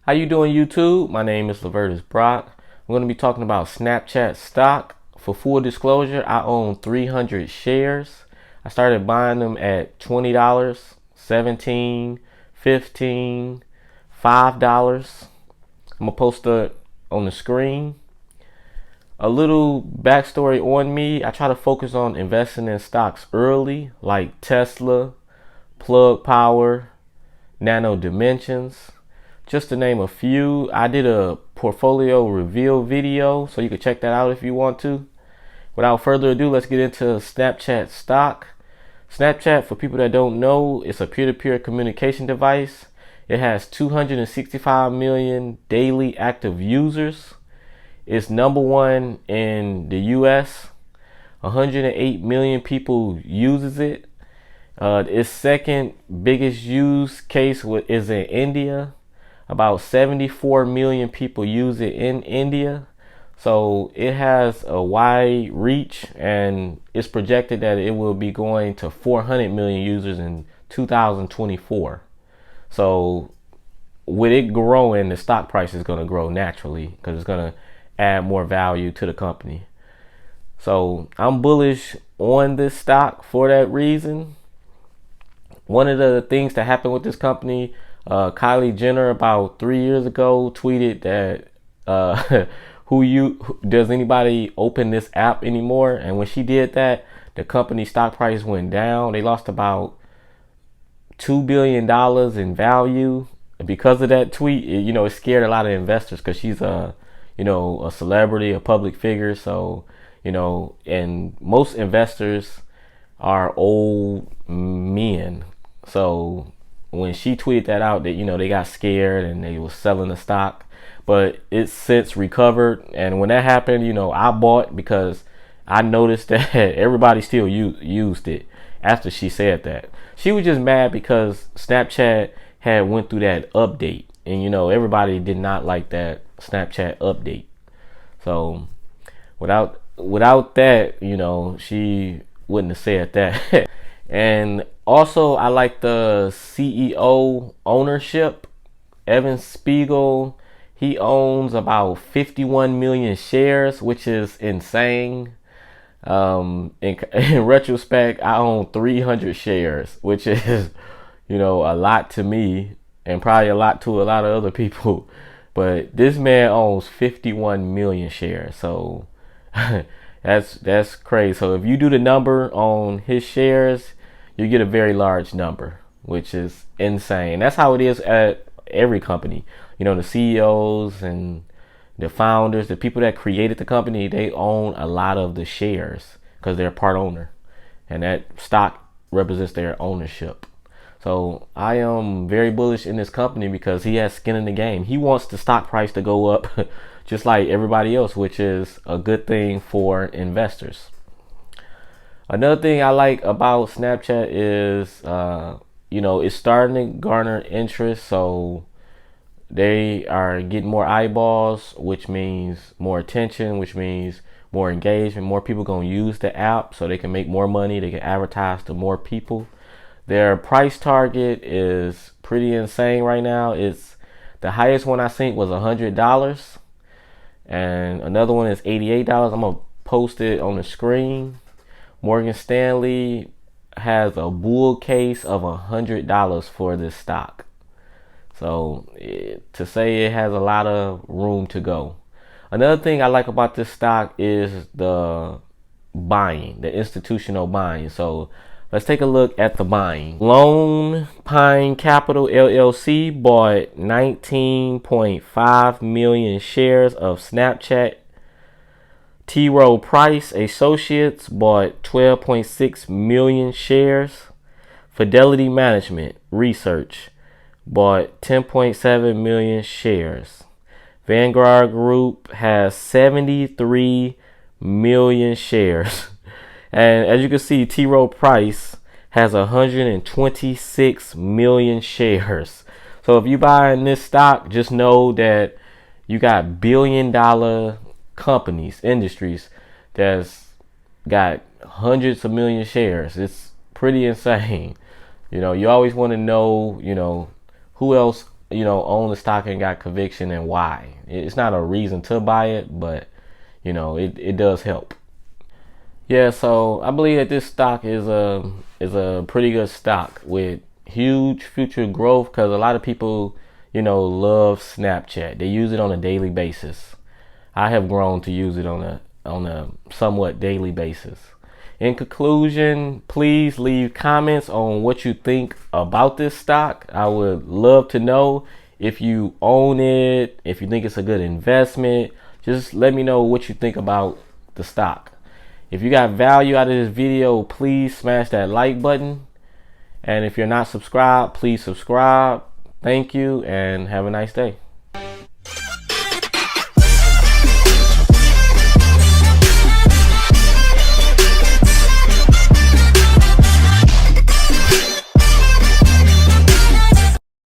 How you doing, YouTube? My name is Lavertus Brock. I'm going to be talking about Snapchat stock. For full disclosure, I own 300 shares. I started buying them at $20, $17, $15, $5. I'm going to post it on the screen. A little backstory on me. I try to focus on investing in stocks early, like Tesla, Plug Power, Nano Dimensions. Just to name a few. I did a portfolio reveal video, so you can check that out if you want to. Without further ado, let's get into Snapchat stock. Snapchat, for people that don't know, it's a peer-to-peer communication device. It has 265 million daily active users. It's number one in the US. 108 million people uses it. Its second biggest use case is in India. About 74 million people use it in India. So it has a wide reach, and it's projected that it will be going to 400 million users in 2024. So with it growing, the stock price is going to grow naturally because it's going to add more value to the company. So I'm bullish on this stock for that reason. One of the things that happened with this company, Kylie Jenner about 3 years ago tweeted that does anybody open this app anymore? And when she did that, the company stock price went down. They lost about $2 billion in value because of that tweet. It scared a lot of investors because she's a celebrity, a public figure. So, and most investors are old men. So when she tweeted that out, that they got scared and they was selling the stock, but it's since recovered. And when that happened, I bought because I noticed that everybody still used it after she said that. She was just mad because Snapchat had went through that update, and everybody did not like that Snapchat update. So without that, she wouldn't have said that. And also, I like the CEO ownership. Evan Spiegel, he owns about 51 million shares, which is insane. In retrospect, I own 300 shares, which is, a lot to me and probably a lot to a lot of other people. But this man owns 51 million shares. So that's crazy. So if you do the number on his shares, you get a very large number, which is insane. That's how it is at every company. The CEOs and the founders, the people that created the company, they own a lot of the shares because they're part owner, and that stock represents their ownership. So I am very bullish in this company because he has skin in the game. He wants the stock price to go up just like everybody else, which is a good thing for investors. Another thing I like about Snapchat is, it's starting to garner interest. So they are getting more eyeballs, which means more attention, which means more engagement. More people going to use the app so they can make more money. They can advertise to more people. Their price target is pretty insane right now. It's the highest one I think was $100, and another one is $88. I'm gonna post it on the screen. Morgan Stanley has a bull case of $100 for this stock. So to say it has a lot of room to go. Another thing I like about this stock is the buying, the institutional buying. So let's take a look at the buying. Lone Pine Capital LLC bought 19.5 million shares of Snapchat. T. Rowe Price Associates bought 12.6 million shares. Fidelity Management Research bought 10.7 million shares. Vanguard Group has 73 million shares. And as you can see, T. Rowe Price has 126 million shares. So if you buy in this stock, just know that you got billion-dollar companies, industries that's got hundreds of million shares. It's pretty insane. You always want to know, who else own the stock and got conviction and why. It's not a reason to buy it, but it does help. Yeah, so I believe that this stock is a pretty good stock with huge future growth because a lot of people, love Snapchat. They use it on a daily basis. I have grown to use it on a somewhat daily basis. In conclusion, please leave comments on what you think about this stock. I would love to know if you own it, if you think it's a good investment. Just let me know what you think about the stock. If you got value out of this video, please smash that like button. And if you're not subscribed, please subscribe. Thank you and have a nice day.